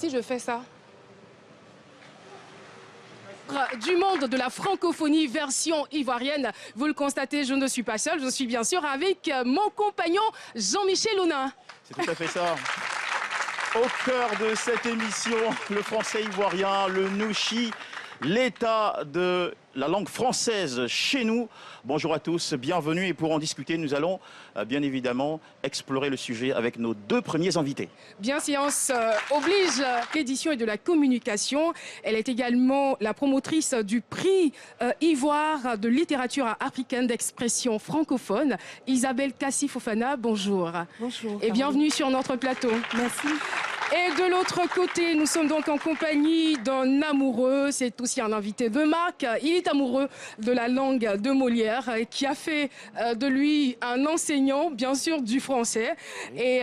si je fais ça? Du monde de la francophonie version ivoirienne. Vous le constatez, je ne suis pas seule, je suis bien sûr avec mon compagnon Jean-Michel Aunin. C'est tout à fait ça. Au cœur de cette émission, le français ivoirien, le Nouchi, l'état de la langue française chez nous. Bonjour à tous, bienvenue et pour en discuter, nous allons bien évidemment explorer le sujet avec nos deux premiers invités. Bien Science oblige l'édition et de la communication. Elle est également la promotrice du prix Ivoire de littérature africaine d'expression francophone. Isabelle Kassi-Fofana, bonjour. Bonjour. Et bienvenue sur notre plateau. Merci. Et de l'autre côté, nous sommes donc en compagnie d'un amoureux, c'est aussi un invité de marque. Il est amoureux de la langue de Molière, qui a fait de lui un enseignant, bien sûr, du français. Et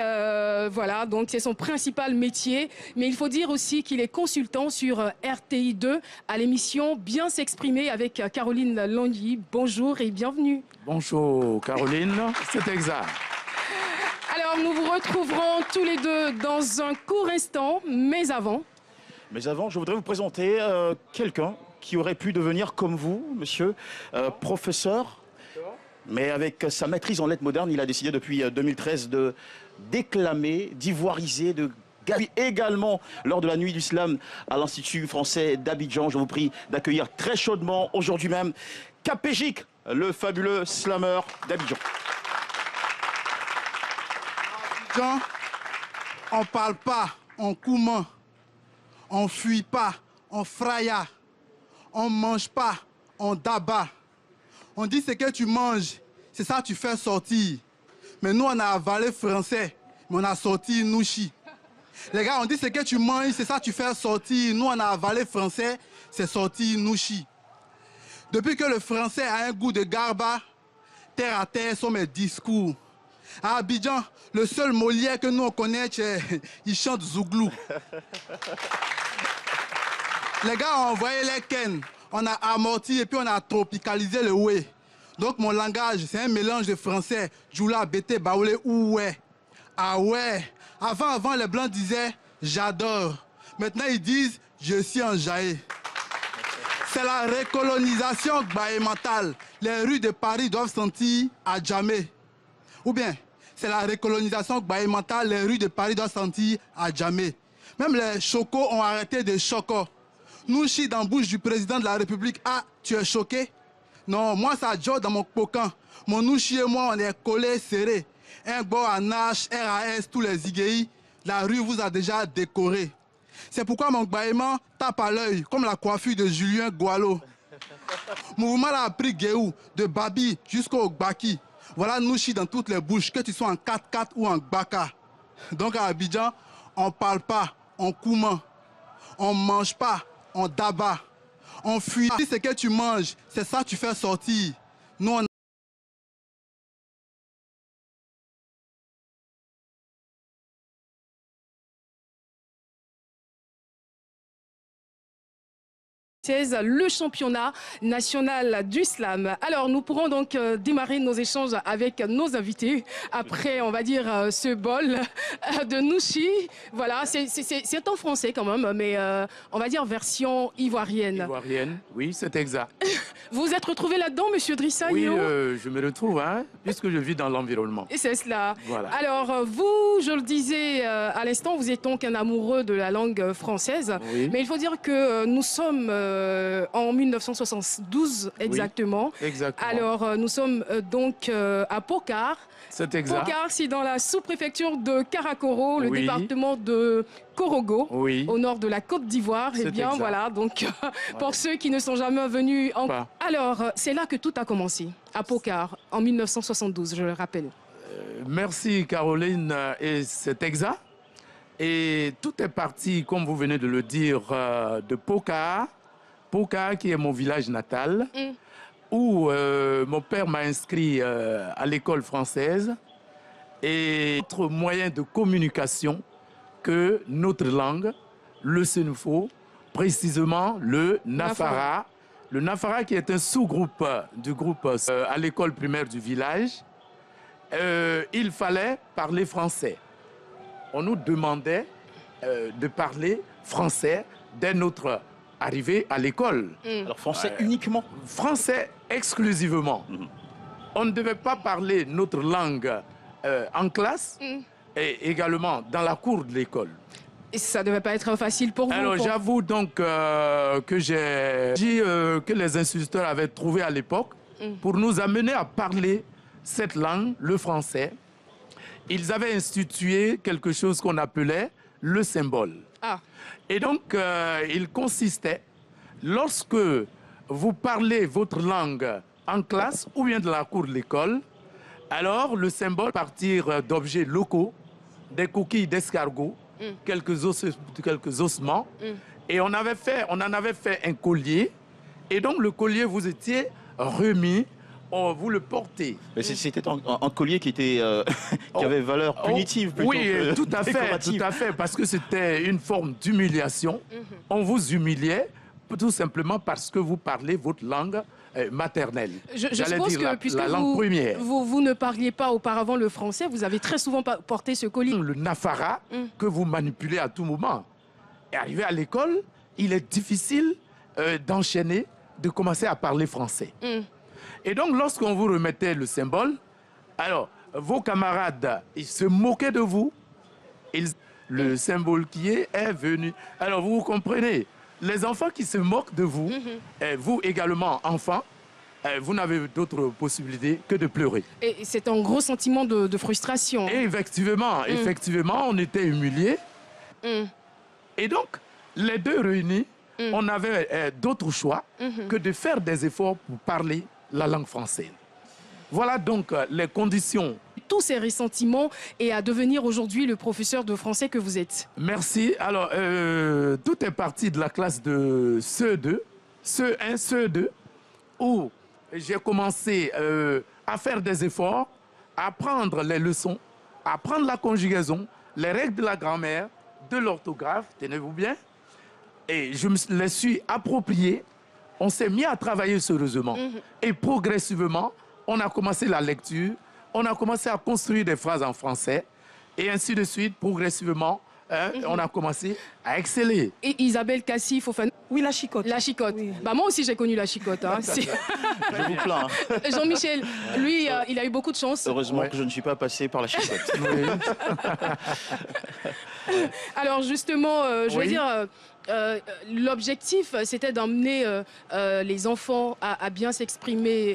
voilà, donc c'est son principal métier. Mais il faut dire aussi qu'il est consultant sur RTI 2 à l'émission Bien s'exprimer avec Caroline Langy. Bonjour et bienvenue. Bonjour Caroline, c'est exact. Alors, nous vous retrouverons tous les deux dans un court instant, mais avant, je voudrais vous présenter quelqu'un qui aurait pu devenir comme vous, monsieur, professeur. Mais avec sa maîtrise en lettres modernes, il a décidé depuis 2013 de déclamer, d'ivoiriser, de gagner également lors de la nuit du slam à l'Institut français d'Abidjan. Je vous prie d'accueillir très chaudement aujourd'hui même Capégic, le fabuleux slammer d'Abidjan. On parle pas, on coumant, on fuit pas, on fraya, on mange pas, on dabat. On dit ce que tu manges, c'est ça que tu fais sortir. Mais nous on a avalé français, mais on a sorti nouchi. Les gars, on dit ce que tu manges, c'est ça que tu fais sortir. Nous on a avalé français, c'est sorti nouchi. Depuis que le français a un goût de garba, terre à terre sont mes discours. À Abidjan, le seul Molière que nous on connaît, il chante Zouglou. Les gars ont envoyé les ken, on a amorti et puis on a tropicalisé le oué. Donc mon langage, c'est un mélange de français, Djoula, Bété, Baoulé, Oué. Ah ouais. Avant, les Blancs disaient j'adore. Maintenant, ils disent je suis enjaillé. C'est la recolonisation mentale. Les rues de Paris doivent sentir à jamais. Ou bien, c'est la recolonisation mentale, les rues de Paris doivent sentir à jamais. Même les chocos ont arrêté de choco. Nous, chis dans la bouche du président de la République, ah, tu es choqué? Non, moi, ça joue dans mon coquin. Mon nouchi et moi, on est collés, serrés. Un beau anache, RAS, tous les IGI, la rue vous a déjà décoré. C'est pourquoi mon gbaillement tape à l'œil, comme la coiffure de Julien Gualo. Mouvement a pris Guéou, de Babi jusqu'au Baki. Voilà Nouchi dans toutes les bouches, que tu sois en 4x4 ou en Baka. Donc à Abidjan, on parle pas, on coumant. On mange pas, on dabat. On fuit. Si ce que tu manges, c'est ça que tu fais sortir. Nous, on le championnat national du slam. Alors, nous pourrons donc démarrer nos échanges avec nos invités après, on va dire, ce bol de Nouchi. Voilà, c'est en français quand même, mais on va dire version ivoirienne. Ivoirienne, oui, c'est exact. Vous êtes retrouvé là-dedans, monsieur Drissa? Oui, je me retrouve, hein, puisque je vis dans l'environnement. Et c'est cela. Voilà. Alors, vous, je le disais à l'instant, vous êtes donc un amoureux de la langue française. Oui. Mais il faut dire que nous sommes en 1972 exactement. Oui, exactement. Alors, nous sommes donc à Pokar. C'est exact. Pokar, c'est dans la sous-préfecture de Karakoro, le Oui. département de Korogo, Oui. au nord de la Côte d'Ivoire. Eh bien, exact. voilà, donc pour ceux qui ne sont jamais venus en... Pas. Alors, c'est là que tout a commencé, à Pokar, en 1972, je le rappelle. Merci Caroline, et c'est exact. Et tout est parti, comme vous venez de le dire, de Pokar. Pokar, qui est mon village natal, où mon père m'a inscrit à l'école française. Et notre moyen de communication que notre langue, le Sénoufo, précisément le Nafara. Le Nafara qui est un sous-groupe du groupe à l'école primaire du village. Il fallait parler français. On nous demandait de parler français dès notre arrivée à l'école. Alors français uniquement? Français exclusivement. On ne devait pas parler notre langue en classe et également dans la cour de l'école. Et ça ne devait pas être facile pour vous? Alors j'avoue donc que j'ai dit que les instituteurs avaient trouvé à l'époque pour nous amener à parler cette langue, le français. Ils avaient institué quelque chose qu'on appelait le symbole. Ah. Et donc, il consistait, lorsque vous parlez votre langue en classe ou bien de la cour de l'école, alors le symbole à partir d'objets locaux, des coquilles d'escargot, quelques ossements, et on en avait fait un collier, et donc le collier vous étiez remis, vous le portez. Mais c'était un collier qui était qui avait valeur punitive plutôt oui, que tout à décorative. fait, parce que c'était une forme d'humiliation. On vous humiliait tout simplement parce que vous parlez votre langue maternelle. Je suppose que puisque la langue première. Vous ne parliez pas auparavant le français, vous avez très souvent porté ce collier. Le nafara que vous manipulez à tout moment. Et arrivé à l'école, il est difficile d'enchaîner, de commencer à parler français. Et donc, lorsqu'on vous remettait le symbole, alors, vos camarades, ils se moquaient de vous. Le symbole qui est venu. Alors, vous comprenez, les enfants qui se moquent de vous, vous également, enfants, vous n'avez d'autre possibilité que de pleurer. Et c'est un gros sentiment de frustration. Et effectivement, on était humiliés. Et donc, les deux réunis, on avait d'autres choix que de faire des efforts pour parler la langue française. Voilà donc les conditions. Tous ces ressentiments et à devenir aujourd'hui le professeur de français que vous êtes. Merci. Alors, tout est parti de la classe de CE2, CE1, CE2, où j'ai commencé à faire des efforts, à apprendre les leçons, à apprendre la conjugaison, les règles de la grammaire, de l'orthographe, tenez-vous bien. Et je me les suis appropriés. On s'est mis à travailler sérieusement. Et progressivement, on a commencé la lecture, on a commencé à construire des phrases en français, et ainsi de suite, progressivement, on a commencé à exceller. Et Isabelle Cassie-Fofana? Oui, la chicotte. La chicotte. Oui. Bah, moi aussi, j'ai connu la chicotte. Hein. Je vous plains. Jean-Michel, lui, il a eu beaucoup de chance. Heureusement que je ne suis pas passé par la chicotte. Alors justement, je veux dire, l'objectif, c'était d'emmener les enfants à bien s'exprimer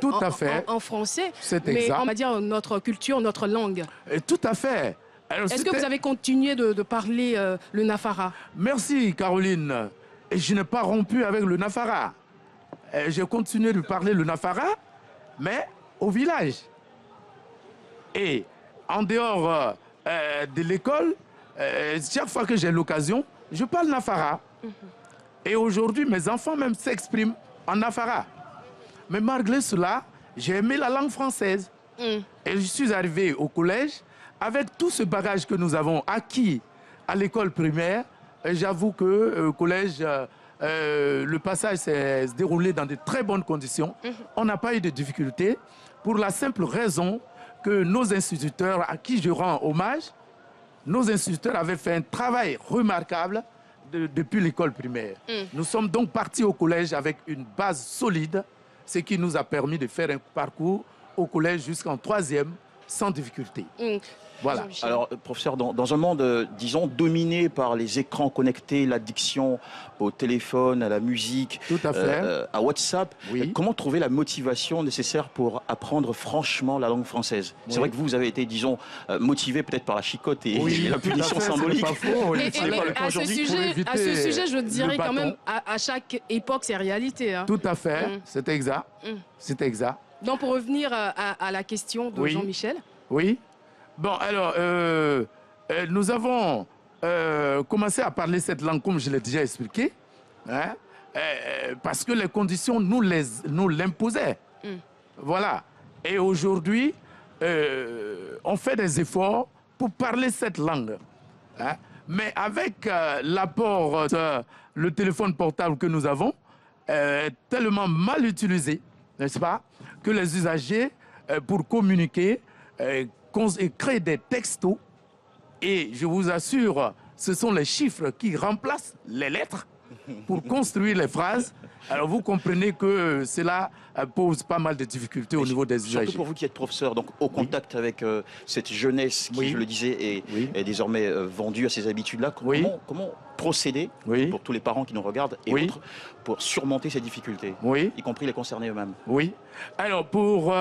en français, mais on va dire notre culture, notre langue. Tout à fait. Est-ce que vous avez continué de parler le nafara? Merci, Caroline. Et je n'ai pas rompu avec le nafara. J'ai continué de parler le nafara, mais au village. Et en dehors de l'école, chaque fois que j'ai l'occasion, je parle nafara. Et aujourd'hui, mes enfants même s'expriment en nafara. Mais malgré cela, j'ai aimé la langue française. Et je suis arrivé au collège avec tout ce bagage que nous avons acquis à l'école primaire. J'avoue que au collège, le passage s'est déroulé dans de très bonnes conditions. On n'a pas eu de difficultés pour la simple raison que nos instituteurs, à qui je rends hommage, nos instituteurs avaient fait un travail remarquable depuis l'école primaire. Nous sommes donc partis au collège avec une base solide, ce qui nous a permis de faire un parcours au collège jusqu'en 3e sans difficulté. Voilà. Alors, professeur, dans un monde, disons, dominé par les écrans connectés, l'addiction au téléphone, à la musique, tout à fait. À WhatsApp, oui. Comment trouver la motivation nécessaire pour apprendre franchement la langue française? Oui. C'est vrai que vous avez été, disons, motivé peut-être par la chicotte et la punition symbolique. Pas faux, à ce sujet, je dirais quand même, à chaque époque, c'est réalité. Hein. Tout à fait, c'est exact. C'est exact. Donc, pour revenir à la question de Jean-Michel. Oui. Bon, alors, nous avons commencé à parler cette langue, comme je l'ai déjà expliqué, hein, parce que les conditions nous l'imposaient. Voilà. Et aujourd'hui, on fait des efforts pour parler cette langue. Hein, mais avec l'apport le téléphone portable que nous avons, tellement mal utilisé, n'est-ce pas, que les usagers, pour communiquer, créent des textos. Et je vous assure ce sont les chiffres qui remplacent les lettres pour construire les phrases. Alors vous comprenez que cela pose pas mal de difficultés au niveau des usagers. Surtout pour vous qui êtes professeur, donc au contact avec cette jeunesse qui, je le disais, est désormais vendue à ces habitudes-là. Comment procéder pour tous les parents qui nous regardent et autres pour surmonter ces difficultés, y compris les concernés eux-mêmes? Oui. Alors pour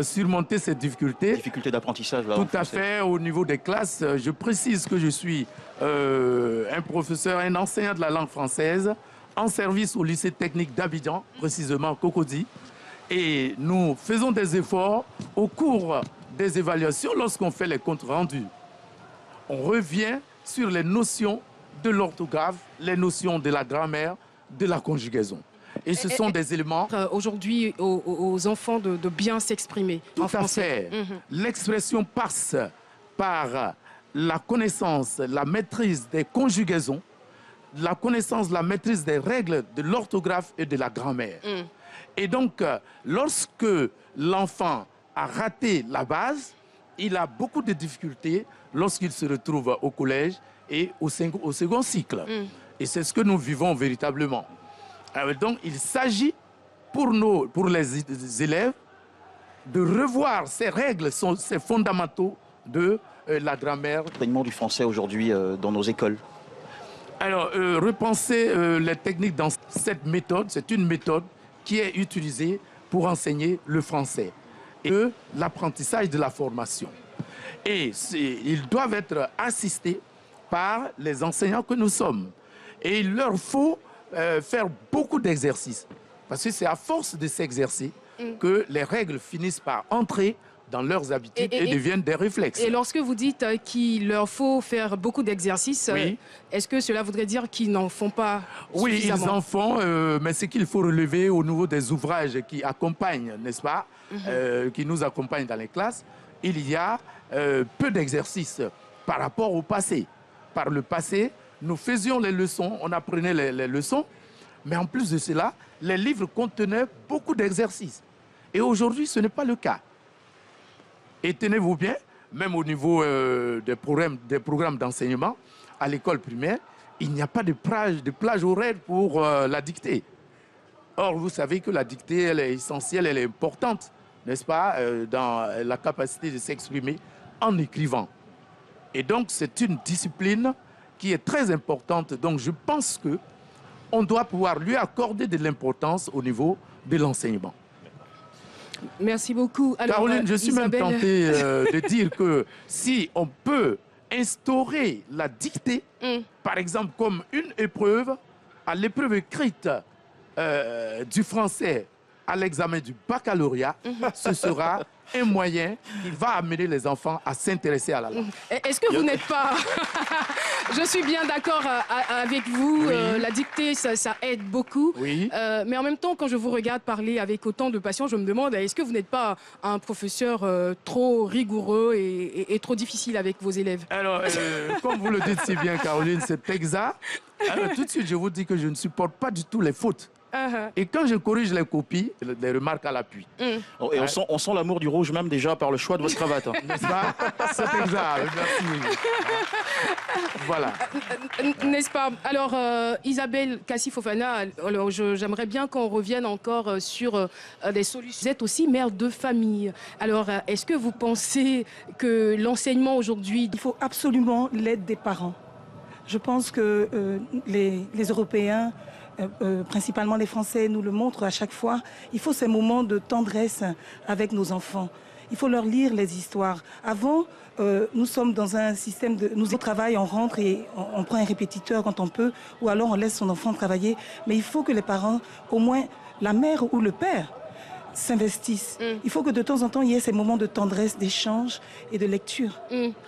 surmonter ces difficultés... Difficultés d'apprentissage. Tout à fait. Au niveau des classes, je précise que je suis un professeur, un enseignant de la langue française en service au lycée technique d'Abidjan, précisément Cocody. Et nous faisons des efforts au cours des évaluations lorsqu'on fait les comptes rendus. On revient sur les notions de l'orthographe, les notions de la grammaire, de la conjugaison. Et ce sont des éléments... Aujourd'hui, aux enfants de bien s'exprimer en français. Tout à fait. L'expression passe par la connaissance, la maîtrise des conjugaisons, la connaissance, la maîtrise des règles de l'orthographe et de la grammaire. Et donc, lorsque l'enfant a raté la base, il a beaucoup de difficultés lorsqu'il se retrouve au collège et au second cycle. Et c'est ce que nous vivons véritablement. Alors, donc, il s'agit pour les élèves de revoir ces règles, ces fondamentaux de la grammaire. L'enseignement du français aujourd'hui dans nos écoles. Alors, repenser les techniques dans cette méthode, c'est une méthode qui est utilisée pour enseigner le français et l'apprentissage de la formation. Et ils doivent être assistés par les enseignants que nous sommes. Et il leur faut faire beaucoup d'exercices. Parce que c'est à force de s'exercer que les règles finissent par entrer dans leurs habitudes et deviennent des réflexes. Et lorsque vous dites qu'il leur faut faire beaucoup d'exercices, est-ce que cela voudrait dire qu'ils n'en font pas suffisamment? Oui, ils en font, mais ce qu'il faut relever au niveau des ouvrages qui accompagnent, n'est-ce pas, qui nous accompagnent dans les classes, il y a peu d'exercices par rapport au passé. Par le passé, nous faisions les leçons, on apprenait les leçons, mais en plus de cela, les livres contenaient beaucoup d'exercices. Et aujourd'hui, ce n'est pas le cas. Et tenez-vous bien, même au niveau des programmes d'enseignement, à l'école primaire, il n'y a pas de plage horaire pour la dictée. Or, vous savez que la dictée, elle est essentielle, elle est importante, n'est-ce pas, dans la capacité de s'exprimer en écrivant. Et donc, c'est une discipline qui est très importante. Donc, je pense qu'on doit pouvoir lui accorder de l'importance au niveau de l'enseignement. Merci beaucoup. Alors, Caroline, je suis Isabelle... même tenté de dire que si on peut instaurer la dictée, par exemple comme une épreuve, à l'épreuve écrite du français à l'examen du baccalauréat, ce sera un moyen qui va amener les enfants à s'intéresser à la langue. Est-ce que vous n'êtes pas... Je suis bien d'accord avec vous, la dictée, ça aide beaucoup. Mais en même temps, quand je vous regarde parler avec autant de passion, je me demande, est-ce que vous n'êtes pas un professeur trop rigoureux et trop difficile avec vos élèves? Alors, comme vous le dites si bien, Caroline, c'est exact. Alors, tout de suite, je vous dis que je ne supporte pas du tout les fautes. Et quand je corrige les copies, les remarques à l'appui. Et on sent l'amour du rouge même déjà par le choix de votre cravate. N'est-ce pas? C'est exact. Merci. Voilà. N'est-ce pas? Alors, Isabelle Kassi-Fofana, j'aimerais bien qu'on revienne encore sur des solutions. Vous êtes aussi mère de famille. Alors, est-ce que vous pensez que l'enseignement aujourd'hui... Il faut absolument l'aide des parents. Je pense que les Européens... principalement les Français nous le montrent à chaque fois, il faut ces moments de tendresse avec nos enfants. Il faut leur lire les histoires. Avant, nous sommes dans un système de... Nous travaillons, on rentre et on prend un répétiteur quand on peut, ou alors on laisse son enfant travailler. Mais il faut que les parents, au moins la mère ou le père, s'investissent. Il faut que de temps en temps, il y ait ces moments de tendresse, d'échange et de lecture.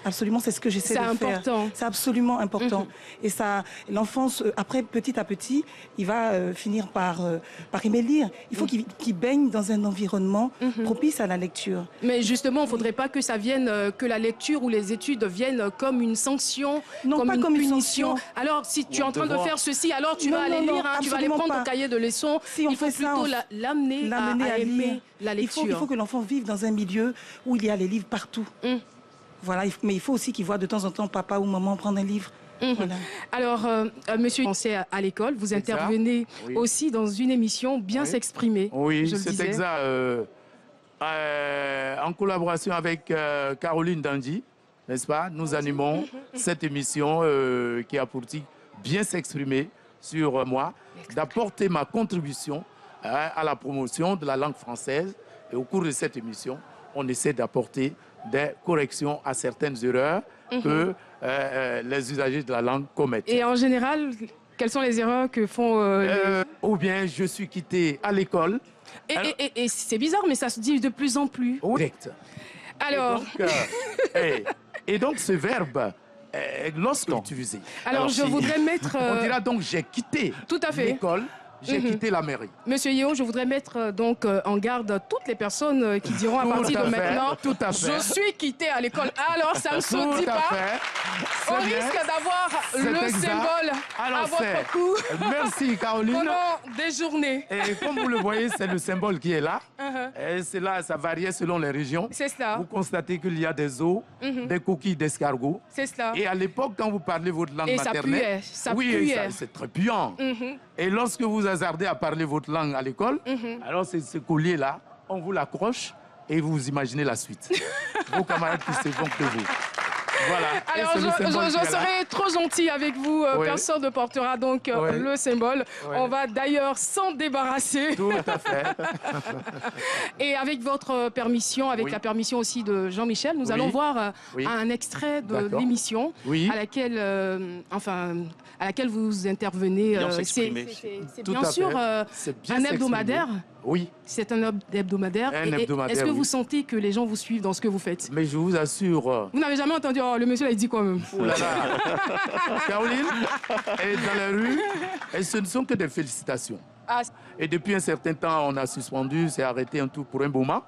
Absolument, c'est ce que j'essaie de faire. C'est important. C'est absolument important. Et ça, l'enfance, après, petit à petit, il va finir par aimer lire. Il faut qu'il baigne dans un environnement propice à la lecture. Mais justement, il ne faudrait pas que ça vienne, que la lecture ou les études viennent comme une sanction, non, comme pas une comme punition. Une sanction. Alors, si tu es en train de faire ceci, alors tu vas aller lire, tu vas aller prendre ton cahier de leçons. Si on il faut fait ça, plutôt l'amener à aimer la lecture. Il faut que l'enfant vive dans un milieu où il y a les livres partout. Voilà, mais il faut aussi qu'il voit de temps en temps papa ou maman prendre un livre. Voilà. Alors, monsieur, français à l'école, vous intervenez aussi dans une émission Bien s'exprimer. Oui, je le c'est disais. exact. En collaboration avec Caroline Dandy, n'est-ce pas? Nous animons cette émission qui a pour titre Bien s'exprimer sur moi, d'apporter ma contribution à la promotion de la langue française. Et au cours de cette émission, on essaie d'apporter des corrections à certaines erreurs que les usagers de la langue commettent. Et en général, quelles sont les erreurs que font Ou bien je suis quitté à l'école. Et c'est bizarre, mais ça se dit de plus en plus. Direct. Alors, Et donc ce verbe, lorsque utilisé. alors je voudrais mettre... On dira donc j'ai quitté Tout à fait. l'école, j'ai quitté la mairie. Monsieur Yeo, je voudrais mettre donc en garde toutes les personnes qui diront à partir de maintenant tout à fait. je suis quitté à l'école. Alors ça ne se dit Tout à pas. fait. On C'est bien. risque d'avoir C'est le exact. symbole Alors, à votre c'est- cou Merci Caroline. pendant des journées. Et comme vous le voyez, c'est le symbole qui est là. Et c'est là, ça variait selon les régions. C'est cela. Vous constatez qu'il y a des os, des coquilles d'escargot. C'est cela. Et à l'époque, quand vous parlez votre langue Et ça maternelle, puait, ça oui, puait. c'est très puant. Et lorsque vous hasardez à parler votre langue à l'école, alors ce collier-là, on vous l'accroche et vous imaginez la suite. Vos camarades qui se vont que vous. Voilà. Et Alors, c'est le symbole qui je est là. serai trop gentil avec vous. Oui. Personne ne portera donc Oui. le symbole. Oui. On va d'ailleurs s'en débarrasser. Tout à fait. Et avec votre permission, avec Oui. la permission aussi de Jean-Michel, nous Oui. allons voir Oui. un extrait de D'accord. l'émission Oui. à laquelle, à laquelle vous intervenez. Bien s'exprimer. C'est Tout bien à sûr fait. C'est bien un hebdomadaire. Oui, C'est un hebdomadaire. Un Et hebdomadaire, est-ce que vous oui. sentez que les gens vous suivent dans ce que vous faites? mais je vous assure. Vous n'avez jamais entendu, oh, le monsieur là, il dit quoi même? Oh là là. Caroline est dans la rue et ce ne sont que des félicitations. Ah, Et depuis un certain temps, on a suspendu, c'est arrêté un tout pour un moment.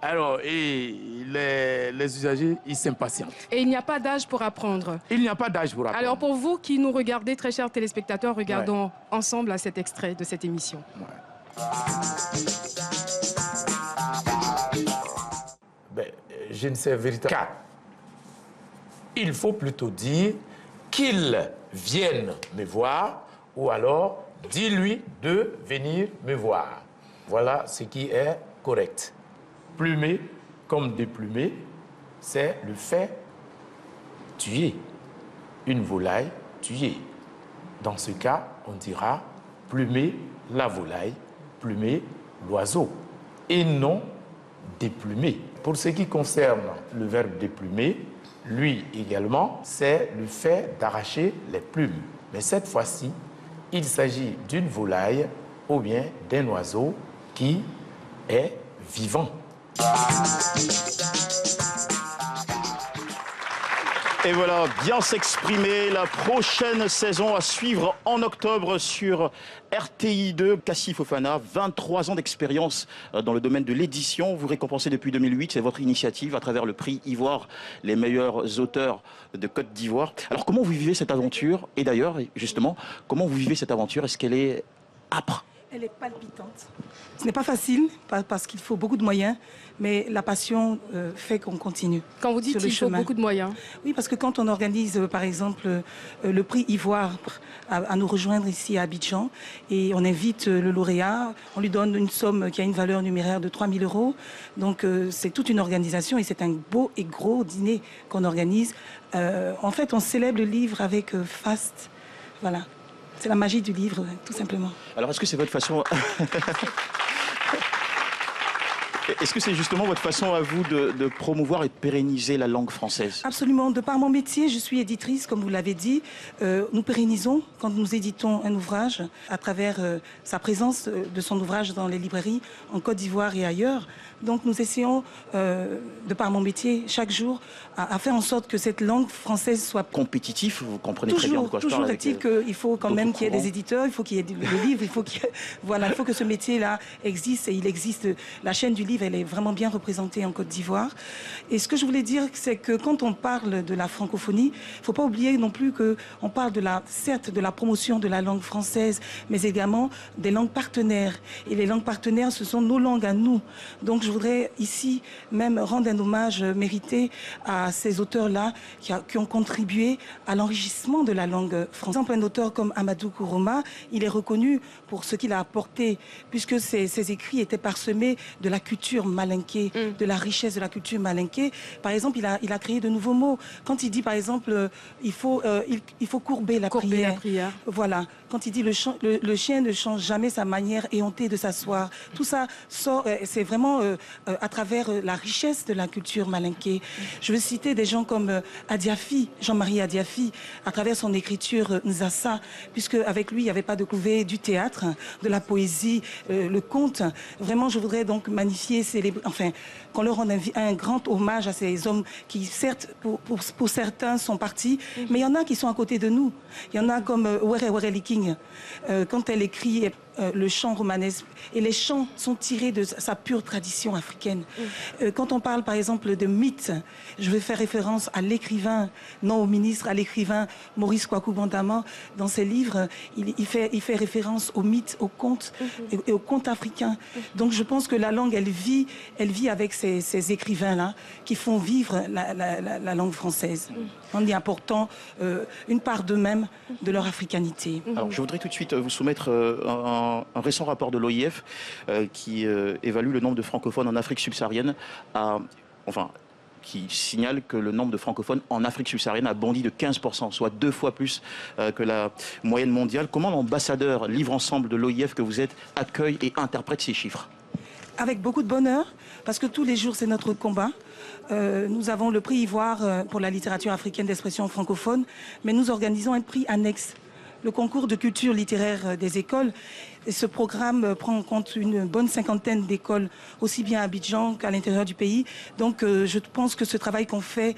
Alors, et les usagers, ils s'impatientent. et il n'y a pas d'âge pour apprendre. Il n'y a pas d'âge pour apprendre. Alors pour vous qui nous regardez, très chers téléspectateurs, regardons ensemble à cet extrait de cette émission. Ben, je ne sais véritablement. Il faut plutôt dire qu'il vienne me voir ou alors dis-lui de venir me voir. Voilà ce qui est correct. Plumer comme déplumer, c'est le fait tuer. Une volaille tuée. Dans ce cas, on dira plumer la volaille, plumer l'oiseau et non déplumer. Pour ce qui concerne le verbe déplumer, lui également, c'est le fait d'arracher les plumes. Mais cette fois-ci, il s'agit d'une volaille ou bien d'un oiseau qui est vivant. Et voilà, Bien s'exprimer, la prochaine saison à suivre en octobre sur RTI2. Cassie Fofana, 23 ans d'expérience dans le domaine de l'édition. Vous récompensez depuis 2008, c'est votre initiative à travers le prix Ivoire, les meilleurs auteurs de Côte d'Ivoire. Alors comment vous vivez cette aventure? Et d'ailleurs, justement, comment vous vivez cette aventure? Est-ce qu'elle est âpre? Elle est palpitante. Ce n'est pas facile parce qu'il faut beaucoup de moyens, mais la passion fait qu'on continue. Quand vous dites sur le qu'il faut chemin. beaucoup de moyens, Oui, parce que quand on organise, par exemple, le prix Ivoire à nous rejoindre ici à Abidjan, et on invite le lauréat, on lui donne une somme qui a une valeur numéraire de 3 000 €. Donc, c'est toute une organisation et c'est un beau et gros dîner qu'on organise. En fait, on célèbre le livre avec Fast. Voilà. C'est la magie du livre, tout simplement. Alors est-ce que c'est votre façon... Est-ce que c'est justement votre façon à vous de promouvoir et de pérenniser la langue française? Absolument. De par mon métier, je suis éditrice, comme vous l'avez dit. Nous pérennisons quand nous éditons un ouvrage à travers sa présence de son ouvrage dans les librairies en Côte d'Ivoire et ailleurs. Donc nous essayons, de par mon métier, chaque jour, à faire en sorte que cette langue française soit Compétitif, vous comprenez très bien de quoi je parle. toujours est-il qu'il faut quand même qu'il y ait des courants. éditeurs, il faut qu'il y ait des livres, il faut que ce métier-là existe et il existe. La chaîne du livre livre, elle est vraiment bien représentée en Côte d'Ivoire. Et ce que je voulais dire, c'est que quand on parle de la francophonie, il ne faut pas oublier non plus qu'on parle certes de la promotion de la langue française, mais également des langues partenaires. Et les langues partenaires, ce sont nos langues à nous. Donc je voudrais ici même rendre un hommage mérité à ces auteurs-là qui ont contribué à l'enrichissement de la langue française. Par exemple, un auteur comme Amadou Kourouma, il est reconnu pour ce qu'il a apporté, puisque ses écrits étaient parsemés de la culture malinké, de la richesse de la culture malinké. Par exemple, il a créé de nouveaux mots. Quand il dit, par exemple, il faut courber la prière. Voilà. Quand il dit le chien ne change jamais sa manière éhontée de s'asseoir. Tout ça sort, c'est vraiment à travers la richesse de la culture malinké. Je veux citer des gens comme Adiafi, Jean-Marie Adiafi, à travers son écriture Nzassa, puisque avec lui, il n'y avait pas de couvé du théâtre, de la poésie, le conte. Vraiment, je voudrais donc magnifier, célébrer, enfin, qu'on leur rende un grand hommage à ces hommes qui, certes, pour certains, sont partis, mais il y en a qui sont à côté de nous. Il y en a comme Were Liking, quand elle écrit le chant romanesque, et les chants sont tirés de sa pure tradition africaine. Quand on parle, par exemple, de mythes, je vais faire référence à l'écrivain, non au ministre, à l'écrivain Maurice Kwaku Bandama. Dans ses livres, il fait référence aux mythes, aux contes et aux contes africains. Donc je pense que la langue, elle vit avec ces écrivains-là qui font vivre la langue française, en y apportant une part d'eux-mêmes, de leur africanité. Alors je voudrais tout de suite vous soumettre un récent rapport de l'OIF qui évalue le nombre de francophones en Afrique subsaharienne qui signale que le nombre de francophones en Afrique subsaharienne a bondi de 15%, soit 2 fois plus que la moyenne mondiale. Comment l'ambassadeur Livre Ensemble de l'OIF que vous êtes accueille et interprète ces chiffres? Avec beaucoup de bonheur, parce que tous les jours, c'est notre combat. Nous avons le prix Ivoire pour la littérature africaine d'expression francophone, mais nous organisons un prix annexe, le concours de culture littéraire des écoles. Et ce programme prend en compte une bonne cinquantaine d'écoles, aussi bien à Abidjan qu'à l'intérieur du pays. Donc je pense que ce travail qu'on fait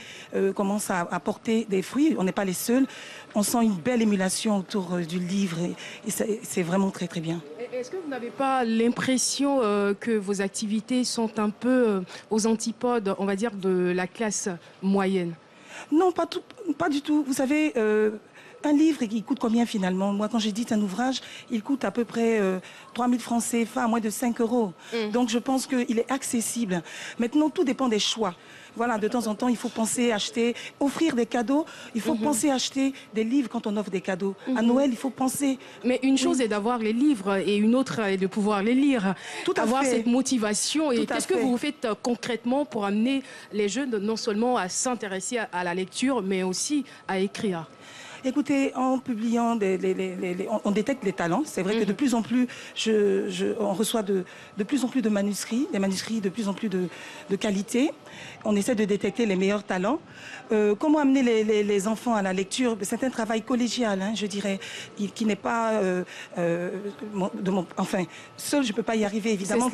commence à porter des fruits. On n'est pas les seuls. On sent une belle émulation autour du livre et c'est vraiment très très bien. Est-ce que vous n'avez pas l'impression que vos activités sont un peu aux antipodes, on va dire, de la classe moyenne? Non, pas du tout. Vous savez, un livre qui coûte combien finalement? Moi, quand j'édite un ouvrage, il coûte à peu près 3 000 francs CFA, à moins de 5 €. Donc je pense qu'il est accessible. Maintenant, tout dépend des choix. Voilà, de temps en temps, il faut penser acheter, offrir des cadeaux. Il faut penser acheter des livres quand on offre des cadeaux. À Noël, il faut penser... Mais une chose est d'avoir les livres et une autre est de pouvoir les lire. Tout à avoir fait. cette motivation. Et qu'est-ce que vous faites concrètement pour amener les jeunes non seulement à s'intéresser à la lecture, mais aussi à écrire? Écoutez, en publiant, on détecte les talents. C'est vrai que de plus en plus, on reçoit de plus en plus de manuscrits, des manuscrits de plus en plus de qualité. On essaie de détecter les meilleurs talents. Comment amener les enfants à la lecture? C'est un travail collégial, hein, je dirais, qui n'est pas... enfin, seul, je ne peux pas y arriver, évidemment.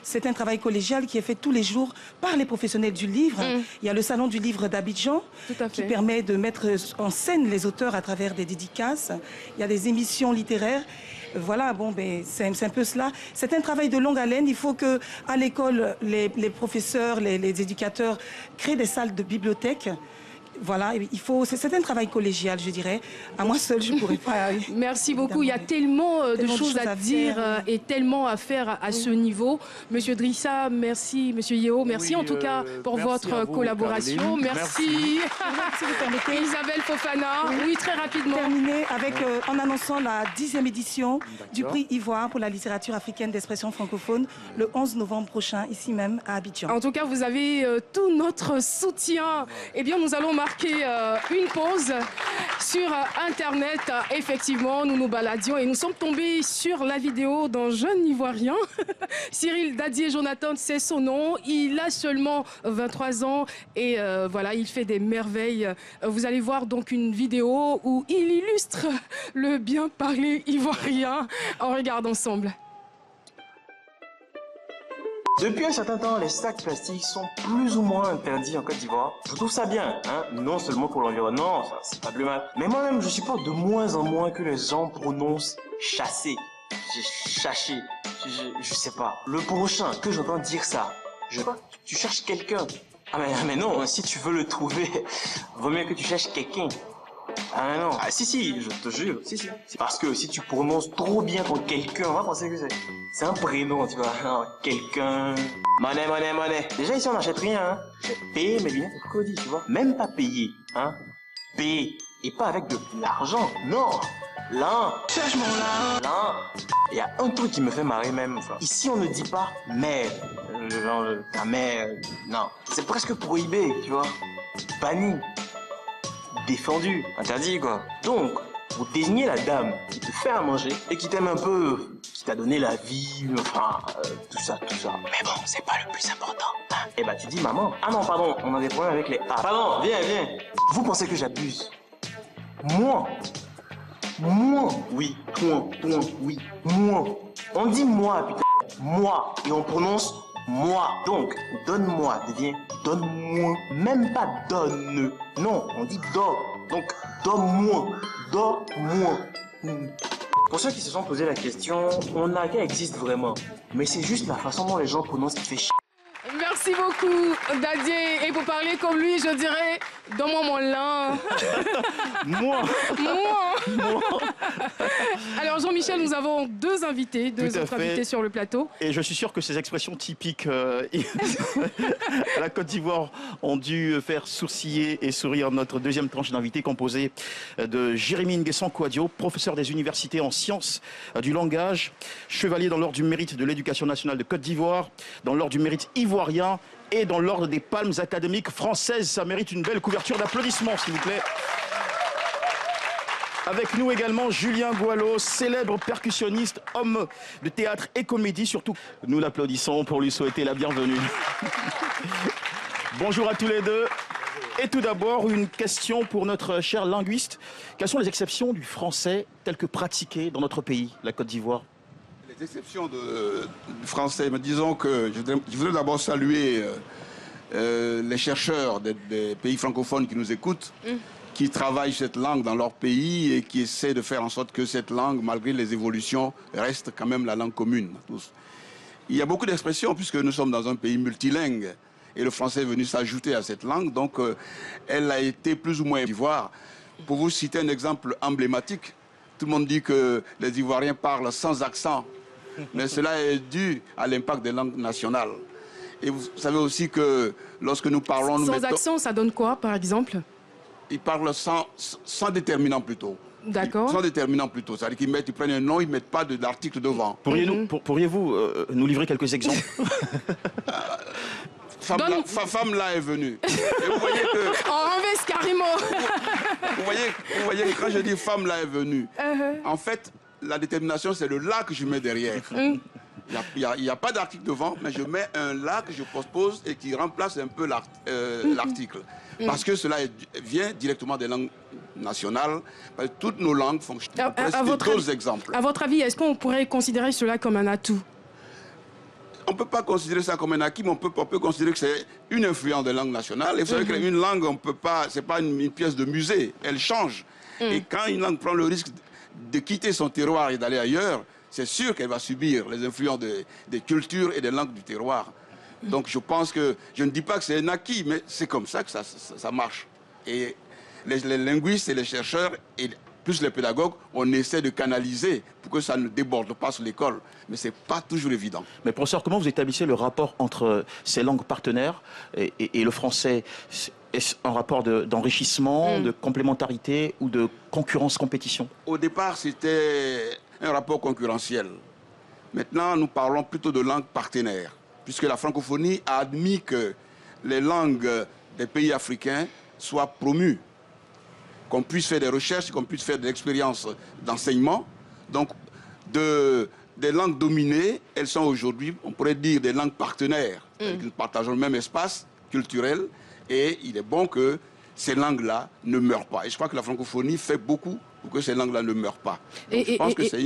C'est un travail collégial qui est fait tous les jours par les professionnels du livre. Il y a le Salon du livre d'Abidjan qui permet de mettre en scène les auteurs à travers des dédicaces. Il y a des émissions littéraires. Voilà, bon, ben, c'est un peu cela. C'est un travail de longue haleine. Il faut que, à l'école, les professeurs, les éducateurs créent des salles de bibliothèque. Voilà, c'est un travail collégial, je dirais. À moi seule, je ne pourrais pas... Merci beaucoup. Il y a tellement de choses à dire et tellement à faire à ce niveau. Monsieur Drissa, merci. Monsieur Yeo, merci en tout cas pour votre collaboration. Merci. Isabelle Fofana. Oui, très rapidement. Terminer avec, en annonçant la 10e édition du prix Ivoire pour la littérature africaine d'expression francophone le 11 novembre prochain, ici même à Abidjan. En tout cas, vous avez tout notre soutien. Eh bien, nous allons marquer une pause sur Internet. Effectivement, nous nous baladions et nous sommes tombés sur la vidéo d'un jeune Ivoirien. Cyril Dadié-Jonathan, c'est son nom. Il a seulement 23 ans et voilà, il fait des merveilles. Vous allez voir donc une vidéo où il illustre le bien parler ivoirien. On regarde ensemble. Depuis un certain temps, les sacs plastiques sont plus ou moins interdits en Côte d'Ivoire. Je trouve ça bien, hein, non seulement pour l'environnement, ça c'est pas plus mal, mais moi-même je supporte de moins en moins que les gens prononcent chasser. J'ai chaché, je sais pas. Le prochain que j'entends dire ça, Je sais pas, tu cherches quelqu'un. Ah mais non, si tu veux le trouver, vaut mieux que tu cherches quelqu'un. Ah non, ah si, je te jure, si. Parce que si tu prononces trop bien ton quelqu'un, on va penser que c'est un prénom, tu vois. Non, quelqu'un. Monnaie. Déjà ici on n'achète rien, hein. J'ai payé mes lunettes au Cody, tu vois. Même pas payé, hein. Payé. Et pas avec de l'argent, non. Là, cherche mon là. Là, il y a un truc qui me fait marrer même. Enfin, ici on ne dit pas mère. Genre, ta mère. Non, c'est presque prohibé, tu vois. Banni. Défendu, interdit quoi. Donc, vous désignez la dame qui te fait à manger et qui t'aime un peu, qui t'a donné la vie, enfin, tout ça. Mais bon, c'est pas le plus important. Hein. Et bah tu dis maman. Ah non, pardon, on a des problèmes avec les A. Pardon, viens. Vous pensez que j'abuse? Moi, oui, toi, oui, moi. On dit moi, putain, moi, et on prononce moi. Donc, donne-moi devient donne-moi. Même pas donne. Non, on dit do. Donc, donne-moi. Pour ceux qui se sont posé la question, mon AK existe vraiment. Mais c'est juste la façon dont les gens prononcent qui fait chier. Merci beaucoup, Dadier. Et pour parler comme lui, je dirais, donne-moi mon lin. Moi. Alors, Jean-Michel, nous avons deux autres invités sur le plateau. Et je suis sûr que ces expressions typiques à la Côte d'Ivoire ont dû faire sourciller et sourire notre deuxième tranche d'invités composée de Jérémy Nguessan Kouadio, professeur des universités en sciences du langage, chevalier dans l'ordre du mérite de l'éducation nationale de Côte d'Ivoire, dans l'ordre du mérite ivoirien et dans l'ordre des palmes académiques françaises. Ça mérite une belle couverture d'applaudissements, s'il vous plaît. Avec nous également Julien Goualo, célèbre percussionniste, homme de théâtre et comédie. Surtout, nous l'applaudissons pour lui souhaiter la bienvenue. Bonjour à tous les deux. Et tout d'abord, une question pour notre cher linguiste. Quelles sont les exceptions du français tel que pratiqué dans notre pays, la Côte d'Ivoire? Les exceptions du français, mais disons que je voudrais d'abord saluer les chercheurs des pays francophones qui nous écoutent, qui travaillent cette langue dans leur pays et qui essaient de faire en sorte que cette langue, malgré les évolutions, reste quand même la langue commune à tous. Il y a beaucoup d'expressions puisque nous sommes dans un pays multilingue et le français est venu s'ajouter à cette langue, donc elle a été plus ou moins d'Ivoire. Pour vous citer un exemple emblématique, tout le monde dit que les Ivoiriens parlent sans accent, mais cela est dû à l'impact des langues nationales. Et vous savez aussi que lorsque nous parlons... Sans accent, ça donne quoi, par exemple? Ils parlent sans déterminant plutôt. D'accord. Sans déterminant plutôt. C'est-à-dire qu'ils prennent un nom, ils ne mettent pas d'article devant. Pourriez-vous nous livrer quelques exemples? Femme là est venue. Et vous voyez que... En renverse carrément. Vous voyez que quand je dis femme là est venue, en fait, la détermination, c'est le là que je mets derrière. Il n'y a pas d'article devant, mais je mets un là que je propose et qui remplace un peu l'article. Parce que cela vient directement des langues nationales. Toutes nos langues fonctionnent. D'autres exemples. À votre avis, est-ce qu'on pourrait considérer cela comme un atout? On ne peut pas considérer ça comme un acquis, mais on peut considérer que c'est une influence des langues nationales. Et vous savez qu'une langue, on peut pas, c'est pas une pièce de musée, elle change. Et quand une langue prend le risque de quitter son terroir et d'aller ailleurs, c'est sûr qu'elle va subir les influences des cultures et des langues du terroir. Donc je pense que, je ne dis pas que c'est un acquis, mais c'est comme ça que ça marche. Et les linguistes et les chercheurs, et plus les pédagogues, on essaie de canaliser pour que ça ne déborde pas sur l'école. Mais ce n'est pas toujours évident. Mais professeur, comment vous établissez le rapport entre ces langues partenaires et le français? Est-ce un rapport d'enrichissement, de complémentarité ou de concurrence-compétition? Au départ, c'était un rapport concurrentiel. Maintenant, nous parlons plutôt de langues partenaires, puisque la francophonie a admis que les langues des pays africains soient promues, qu'on puisse faire des recherches, qu'on puisse faire des expériences d'enseignement. Donc, des langues dominées, elles sont aujourd'hui, on pourrait dire, des langues partenaires. Nous partageons le même espace culturel et il est bon que ces langues-là ne meurent pas. Et je crois que la francophonie fait beaucoup pour que ces langues-là ne meurent pas. Donc, je pense que c'est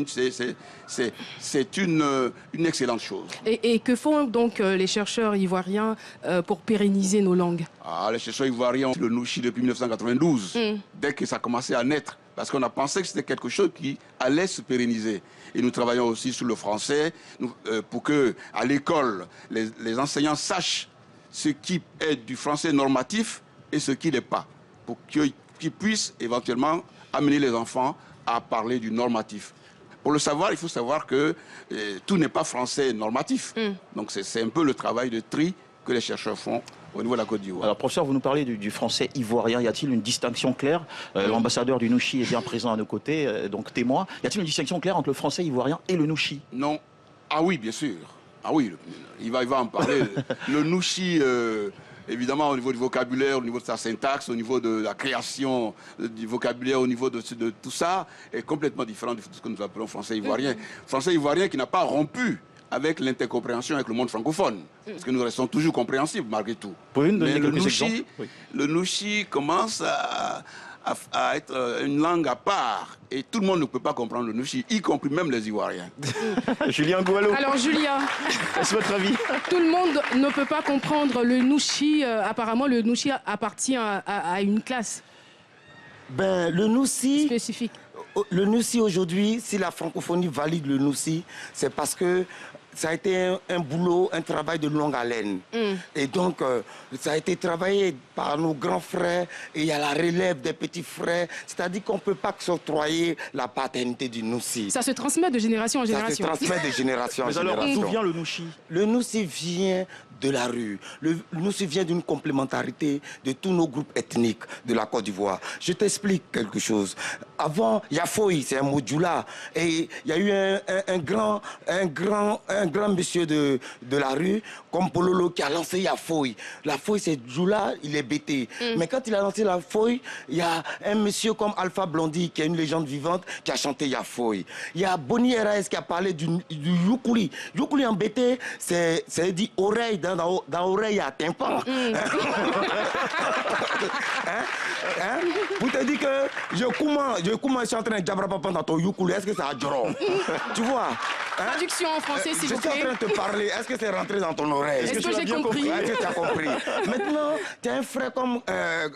une excellente chose. Et que font donc les chercheurs ivoiriens pour pérenniser nos langues? Les chercheurs ivoiriens ont le Nouchi depuis 1992. Dès que ça commençait à naître, parce qu'on a pensé que c'était quelque chose qui allait se pérenniser. Et nous travaillons aussi sur le français pour que, à l'école, les enseignants sachent ce qui est du français normatif et ce qui n'est pas, pour qu'ils puissent éventuellement amener les enfants à parler du normatif. Pour le savoir, il faut savoir que tout n'est pas français normatif. Donc c'est un peu le travail de tri que les chercheurs font au niveau de la Côte d'Ivoire. Alors, professeur, vous nous parlez du français ivoirien. Y a-t-il une distinction claire? L'ambassadeur du Nouchi est bien présent à nos côtés, donc témoin. Y a-t-il une distinction claire entre le français ivoirien et le Nouchi? Non. Ah oui, bien sûr. Ah oui, il va en parler. Le Nouchi, évidemment, au niveau du vocabulaire, au niveau de sa syntaxe, au niveau de la création du vocabulaire, au niveau de tout ça, est complètement différent de ce que nous appelons français ivoirien. Français ivoirien qui n'a pas rompu avec l'intercompréhension avec le monde francophone. Parce que nous restons toujours compréhensibles malgré tout. Mais le Nouchi commence à être une langue à part. Et tout le monde ne peut pas comprendre le Nouchi, y compris même les Ivoiriens. Julien Goualo. Alors Julien, est-ce votre avis? Tout le monde ne peut pas comprendre le Nouchi. Apparemment, le Nouchi appartient à une classe. Ben, le Nouchi spécifique. Le Nouchi aujourd'hui, si la francophonie valide le Nouchi, c'est parce que ça a été un boulot, un travail de longue haleine. Et donc, ça a été travaillé par nos grands frères et il y a la relève des petits frères. C'est-à-dire qu'on ne peut pas s'octroyer la paternité du Nouchi. Ça se transmet de génération en génération. Ça se transmet de génération en génération. Mais alors, d'où vient le Nouchi? Le Nouchi vient de la rue. Le Nouchi vient d'une complémentarité de tous nos groupes ethniques de la Côte d'Ivoire. Je t'explique quelque chose. Avant, Yafoy, c'est un mot djoula. Et il y a eu un grand monsieur de la rue, comme Pololo, qui a lancé Yafoy. La Foy, c'est djoula, il est bêté. Mais quand il a lancé la Foy, il y a un monsieur comme Alpha Blondy, qui est une légende vivante, qui a chanté Yafoy. Il y a Bonnie R.A.S. qui a parlé du Yukuli. Yukuli en bêté, c'est dit oreille. Dans l'oreille, il y a tympan. Vous te dites que je suis en train de jabrapapa dans ton yukuli, est-ce que ça a djoro? Tu vois? Traduction en français, s'il vous plaît. Je suis en train de te parler, est-ce que c'est rentré dans ton oreille? Est-ce que j'ai compris? Est-ce que tu as compris? Maintenant, tu as un frère comme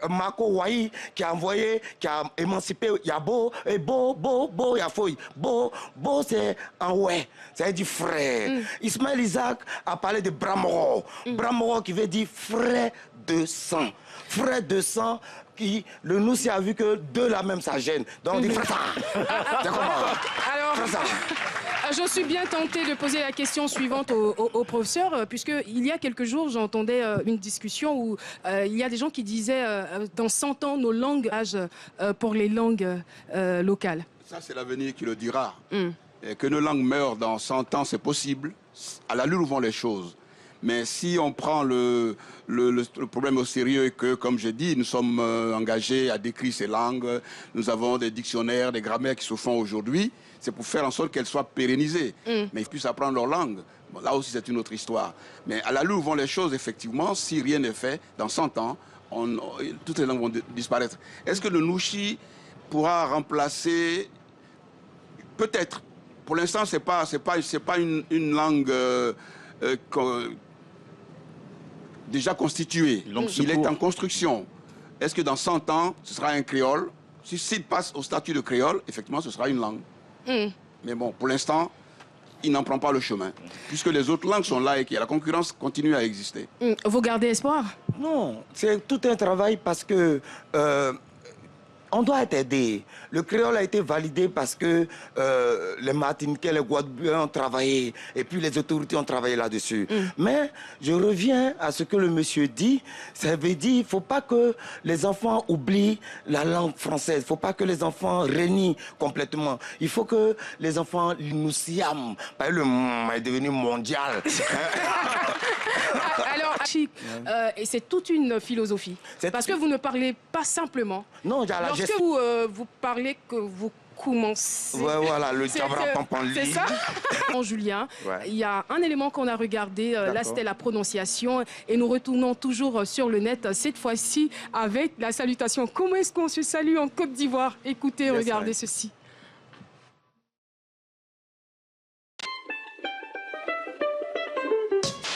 Mako Wahi qui a envoyé, qui a émancipé Yabo, et Bo, Yafoy. Bo, c'est un ouais, ça veut dire frère. Ismaël Isaac a parlé de Bramoro. Bramoro qui veut dire frère de sang. Frère de sang, qui, le Nouchi a vu que deux la même ça gêne. Donc on dit frère. Alors, je suis bien tentée de poser la question suivante au professeur, puisque il y a quelques jours, j'entendais une discussion où il y a des gens qui disaient dans 100 ans, nos langues pour les langues locales. Ça, c'est l'avenir qui le dira. Et que nos langues meurent dans 100 ans, c'est possible, à l'allure où vont les choses. Mais si on prend le problème au sérieux et que, comme j'ai dit, nous sommes engagés à décrire ces langues, nous avons des dictionnaires, des grammaires qui se font aujourd'hui, c'est pour faire en sorte qu'elles soient pérennisées. Mais ils puissent apprendre leur langue. Bon, là aussi, c'est une autre histoire. Mais à l'allure où vont les choses, effectivement, si rien n'est fait, dans 100 ans, toutes les langues vont disparaître. Est-ce que le Nouchi pourra remplacer... Peut-être. Pour l'instant, c'est pas une langue... déjà constitué, il est en construction. Est-ce que dans 100 ans, ce sera un créole? S'il passe au statut de créole, effectivement, ce sera une langue. Mais bon, pour l'instant, il n'en prend pas le chemin. Puisque les autres langues sont là et que la concurrence continue à exister. Vous gardez espoir? Non, c'est tout un travail parce que... on doit être aidé. Le créole a été validé parce que les Martiniquais, les Guadeloupéens ont travaillé et puis les autorités ont travaillé là-dessus. Mais je reviens à ce que le monsieur dit. Ça veut dire qu'il ne faut pas que les enfants oublient la langue française. Il ne faut pas que les enfants renient complètement. Il faut que les enfants nous siament. Le monde est devenu mondial. Alors, et c'est toute une philosophie. Parce que vous ne parlez pas simplement. Non, lorsque vous parlez que vous commencez... Ouais, voilà, le jabrapampanli. C'est ça? Julien, il y a un élément qu'on a regardé, là c'était la prononciation, et nous retournons toujours sur le net, cette fois-ci avec la salutation. Comment est-ce qu'on se salue en Côte d'Ivoire? Écoutez, regardez ceci.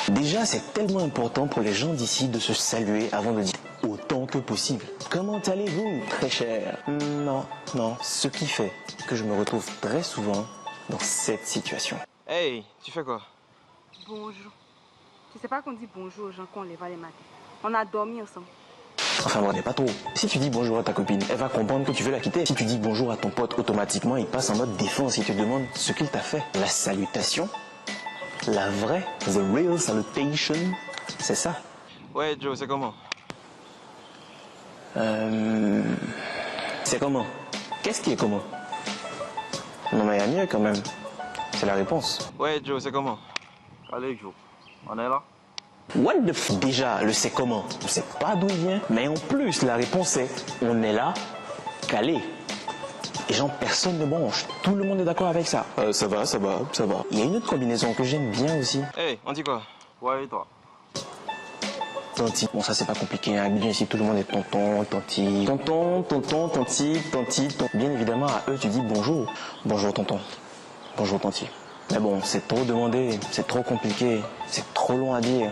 Des Déjà, c'est tellement important pour les gens d'ici de se saluer avant de dire autant que possible. Comment allez-vous, très cher? Non, non, ce qui fait que je me retrouve très souvent dans cette situation. Hey, tu fais quoi? Bonjour. Tu sais pas qu'on dit bonjour aux gens quand on les va les matins. On a dormi ensemble. Enfin, on n'est pas trop. Si tu dis bonjour à ta copine, elle va comprendre que tu veux la quitter. Si tu dis bonjour à ton pote, automatiquement, il passe en mode défense. Il te demande ce qu'il t'a fait. La salutation, la vraie, the real salutation, c'est ça. Ouais, Joe, c'est comment? C'est comment? Qu'est-ce qui est comment? Non, mais il y a mieux quand même. C'est la réponse. Ouais, Joe, c'est comment? Allez, Joe, on est là? What the f... Déjà, le c'est comment? On ne sait pas d'où il vient. Mais en plus, la réponse est on est là, calé. Et genre, personne ne bronche. Tout le monde est d'accord avec ça. Ça va, ça va, ça va. Il y a une autre combinaison que j'aime bien aussi. Hey, on dit quoi? Ouais, et toi? Tanti. Bon, ça, c'est pas compliqué. Hein. Bien ici, tout le monde est tonton, tanti. Tonton, tonton, tanti, tanti, tanti. Bien évidemment, à eux, tu dis bonjour. Bonjour, tonton. Bonjour, tanti. Mais bon, c'est trop demandé, c'est trop compliqué, c'est trop long à dire.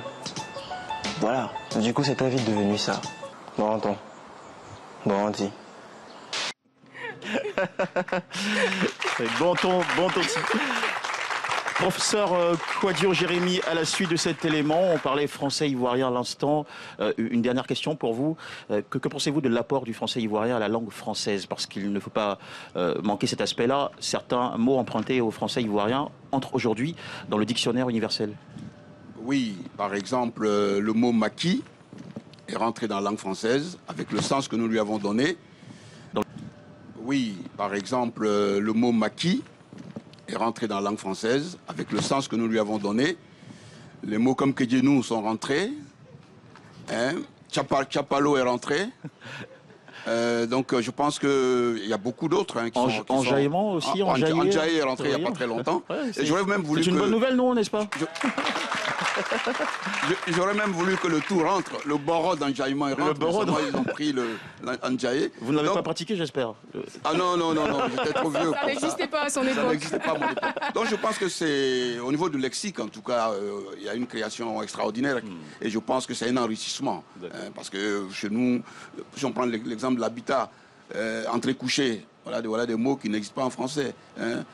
Voilà. Du coup, c'est très vite devenu ça. Bon, tonton. Bon, tanti. Bon ton, Professeur Kouadio Jérémy, à la suite de cet élément, on parlait français ivoirien à l'instant. Une dernière question pour vous. Que pensez-vous de l'apport du français ivoirien à la langue française? Parce qu'il ne faut pas manquer cet aspect-là. Certains mots empruntés au français ivoirien entrent aujourd'hui dans le dictionnaire universel. Oui, par exemple, le mot maquis est rentré dans la langue française avec le sens que nous lui avons donné. Oui, par exemple, le mot maquis est rentré dans la langue française avec le sens que nous lui avons donné. Les mots comme Kedjenou sont rentrés. Hein? Tchapalo est rentré. Donc je pense qu'il y a beaucoup d'autres hein, qui sont... Enjaillement aussi. Enjaillé est rentré il n'y a pas très longtemps. Ouais, et j'aurais même voulu c'est une bonne nouvelle, non, n'est-ce pas? J'aurais même voulu que le tout rentre, le boro d'enjaillement est rentré. Ils ont pris l'enjaillé. Vous ne l'avez pas pratiqué, j'espère? Ah non, j'étais trop vieux. Ça n'existait pas à son époque. Ça n'existait pas à mon époque. Donc je pense que c'est, au niveau du lexique en tout cas, il y a une création extraordinaire. Et je pense que c'est un enrichissement. Parce que chez nous, si on prend l'exemple de l'habitat, entrée-couchée, voilà des mots qui n'existent pas en français. Hein.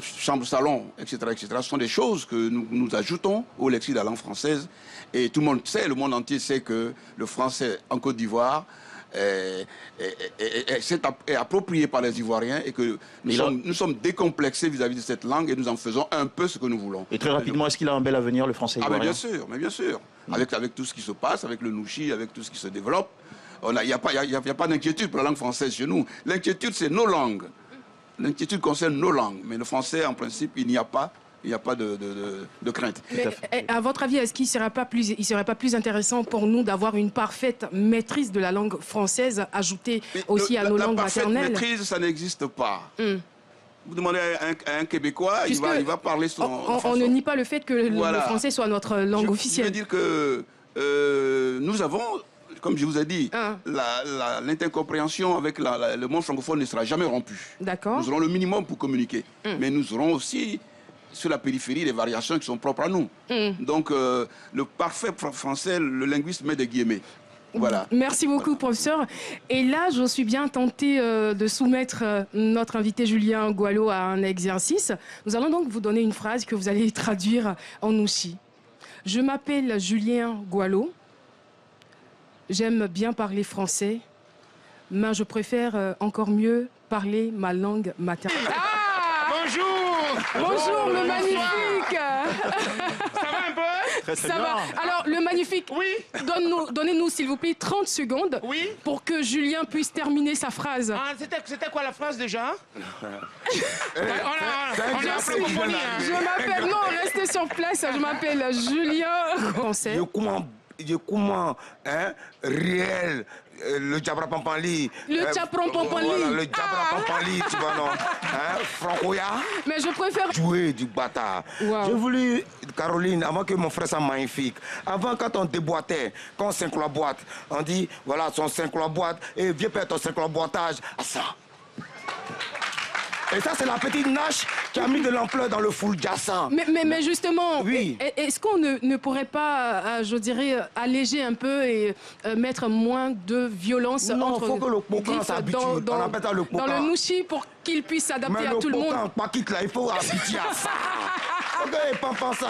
Chambre-salon, etc., etc. Ce sont des choses que nous ajoutons au lexique de la langue française. Et tout le monde sait, le monde entier sait que le français en Côte d'Ivoire est approprié par les Ivoiriens et que nous sommes décomplexés vis-à-vis de cette langue et nous en faisons un peu ce que nous voulons. Et très rapidement, est-ce qu'il a un bel avenir, le français ivoirien? Mais bien sûr. Avec tout ce qui se passe, avec le nouchi, avec tout ce qui se développe, il n'y a pas d'inquiétude pour la langue française chez nous. L'inquiétude, c'est nos langues. L'inquiétude concerne nos langues, mais le français, en principe, il n'y a pas de crainte. Mais à votre avis, est-ce qu'il ne serait pas plus intéressant pour nous d'avoir une parfaite maîtrise de la langue française ajoutée aussi à nos langues maternelles? La parfaite maîtrise, ça n'existe pas. Vous demandez à un Québécois, il va parler son on ne nie pas le fait que le français soit notre langue officielle. Je veux dire que nous avons... Comme je vous ai dit, l'intercompréhension avec le monde francophone ne sera jamais rompue. D'accord. Nous aurons le minimum pour communiquer. Mais nous aurons aussi, sur la périphérie, des variations qui sont propres à nous. Donc, le parfait français, le linguiste met des guillemets. Voilà. Merci beaucoup, professeur. Et là, je suis bien tentée de soumettre notre invité Julien Goualo à un exercice. Nous allons donc vous donner une phrase que vous allez traduire en nouchi. Je m'appelle Julien Goualo. J'aime bien parler français, mais je préfère encore mieux parler ma langue maternelle. Ah! Bonjour, le magnifique. Ça va un peu? Très Ça bien. va. Alors, le magnifique, Oui. donnez-nous, s'il vous plaît, 30 secondes Oui. pour que Julien puisse terminer sa phrase. Ah, c'était quoi la phrase déjà? On a approfondi. Je m'appelle, non, restez sur place, je m'appelle Julien Français. Comment, hein, réel, le Djabra Pampali. Le Djabra Pampali. Voilà, le Djabra Pampali, tu vois, non. Hein, Francoya. Mais je préfère... Jouer du bâtard. Wow. J'ai voulu, Caroline, avant que mon frère soit magnifique, avant quand on déboîtait, quand on s'incloboite, on dit, voilà, son s'incloboite, et viens faire ton s'incloboitage à ça. Et ça, c'est la petite Nash qui a mis de l'ampleur dans le full Jassin. Mais justement, oui. Est-ce qu'on ne pourrait pas, je dirais, alléger un peu et mettre moins de violence non, entre faut que le Pocan s'habitue. On appelle ça le Pocan. dans le Nouchi pour qu'il puisse s'adapter à tout le monde. Mais le Pocan, pas quitte là, il faut habituer à ça. Ok, pas ça.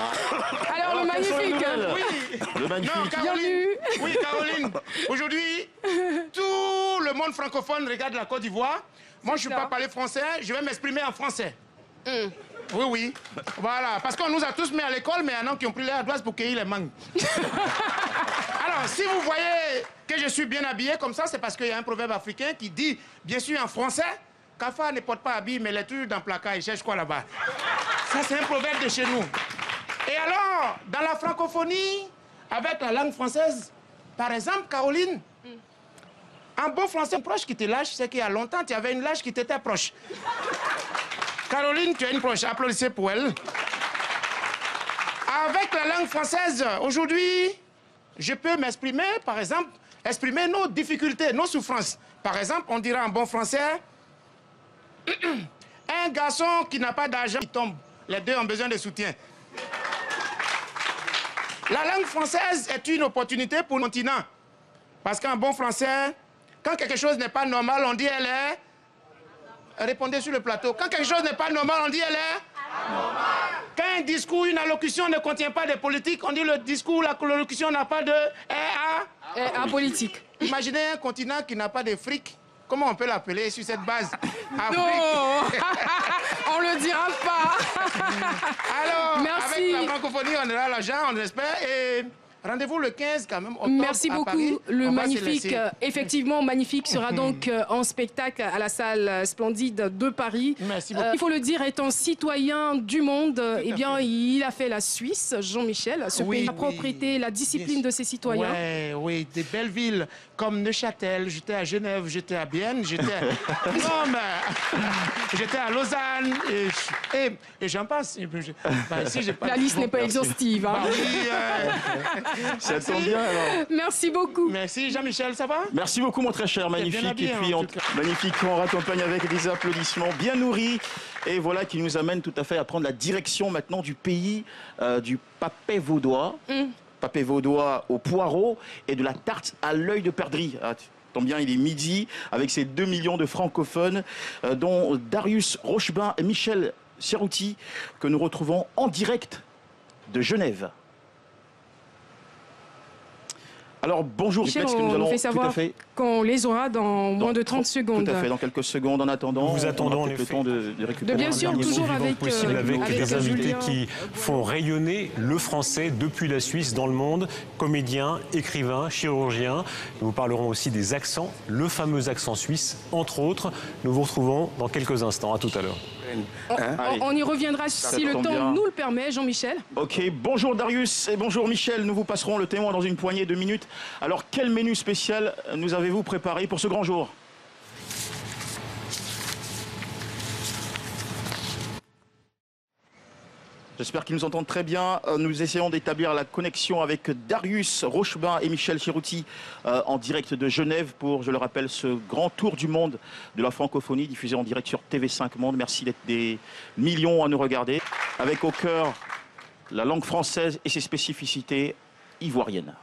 Alors, le magnifique. Oui. Le magnifique. Non, Caroline. Oui, Caroline. Aujourd'hui, tout le monde francophone regarde la Côte d'Ivoire. Moi, je ne sais pas parler français, je vais m'exprimer en français. Oui, oui. Voilà, parce qu'on nous a tous mis à l'école, mais il y en a qui ont pris les ardoises pour cueillir les mangues. Alors, si vous voyez que je suis bien habillé comme ça, c'est parce qu'il y a un proverbe africain qui dit, bien sûr en français, Kafa ne porte pas habit, mais il est toujours dans le placard, il cherche quoi là-bas? Ça, c'est un proverbe de chez nous. Et alors, dans la francophonie, avec la langue française, par exemple, Caroline, un bon français proche qui te lâche, c'est qu'il y a longtemps, tu avais une lâche qui t'était proche. Caroline, tu as une proche. Applaudissez pour elle. Avec la langue française, aujourd'hui, je peux m'exprimer, par exemple, exprimer nos difficultés, nos souffrances. Par exemple, on dira en bon français, un garçon qui n'a pas d'argent, il tombe. Les deux ont besoin de soutien. La langue française est une opportunité pour le continent. Parce qu'en bon français, quand quelque chose n'est pas normal, on dit elle est... Répondez sur le plateau. Quand quelque chose n'est pas normal, on dit elle est... Anormal. Quand un discours, une allocution ne contient pas de politique, on dit le discours, l'allocution n'a pas de... Apolitique. Imaginez un continent qui n'a pas de fric. Comment on peut l'appeler sur cette base? Non. On le dira pas. Alors, merci. Avec la francophonie, on aura l'argent, on espère. Et rendez-vous le 15 quand même, octobre, merci beaucoup. Paris. Le magnifique, effectivement magnifique, sera donc en spectacle à la salle Splendide de Paris. Merci beaucoup. Il faut le dire, étant citoyen du monde, eh bien, il a fait la Suisse, Jean-Michel, ce pays, la propriété, la discipline de ses citoyens. Oui, des belles villes comme Neuchâtel, j'étais à Genève, j'étais à Bienne, j'étais... non, mais... j'étais à Lausanne, et j'en passe. Ici, la liste n'est pas exhaustive. Hein. Ça tombe bien, alors. Merci beaucoup. Merci, Jean-Michel, ça va? Merci beaucoup, mon très cher, magnifique. Habillé, et puis, magnifique, on raccompagne avec des applaudissements bien nourris. Et voilà qui nous amène tout à fait à prendre la direction maintenant du pays du papet vaudois. Papet vaudois au poireau et de la tarte à l'œil de perdrix. Ah, tombe bien, il est midi avec ces 2 millions de francophones, dont Darius Rochebin et Michel Serrouti, que nous retrouvons en direct de Genève. Alors bonjour, Michel, nous allons fait savoir qu'on les aura dans moins de 30 secondes. Tout à fait, dans quelques secondes. En attendant, nous attendons le temps de récupérer. Bien sûr, toujours avec des invités qui font rayonner le français depuis la Suisse dans le monde. Comédiens, écrivains, chirurgiens. Nous parlerons aussi des accents, le fameux accent suisse, entre autres. Nous vous retrouvons dans quelques instants. À tout à l'heure. On y reviendra si le temps nous le permet, Jean-Michel. Ok, bonjour Darius et bonjour Michel. Nous vous passerons le témoin dans une poignée de minutes. Alors, quel menu spécial nous avez-vous préparé pour ce grand jour? J'espère qu'ils nous entendent très bien. Nous essayons d'établir la connexion avec Darius Rochebin et Michel Serrouti en direct de Genève pour, je le rappelle, ce grand tour du monde de la francophonie diffusé en direct sur TV5 Monde. Merci d'être des millions à nous regarder. Avec au cœur la langue française et ses spécificités ivoiriennes.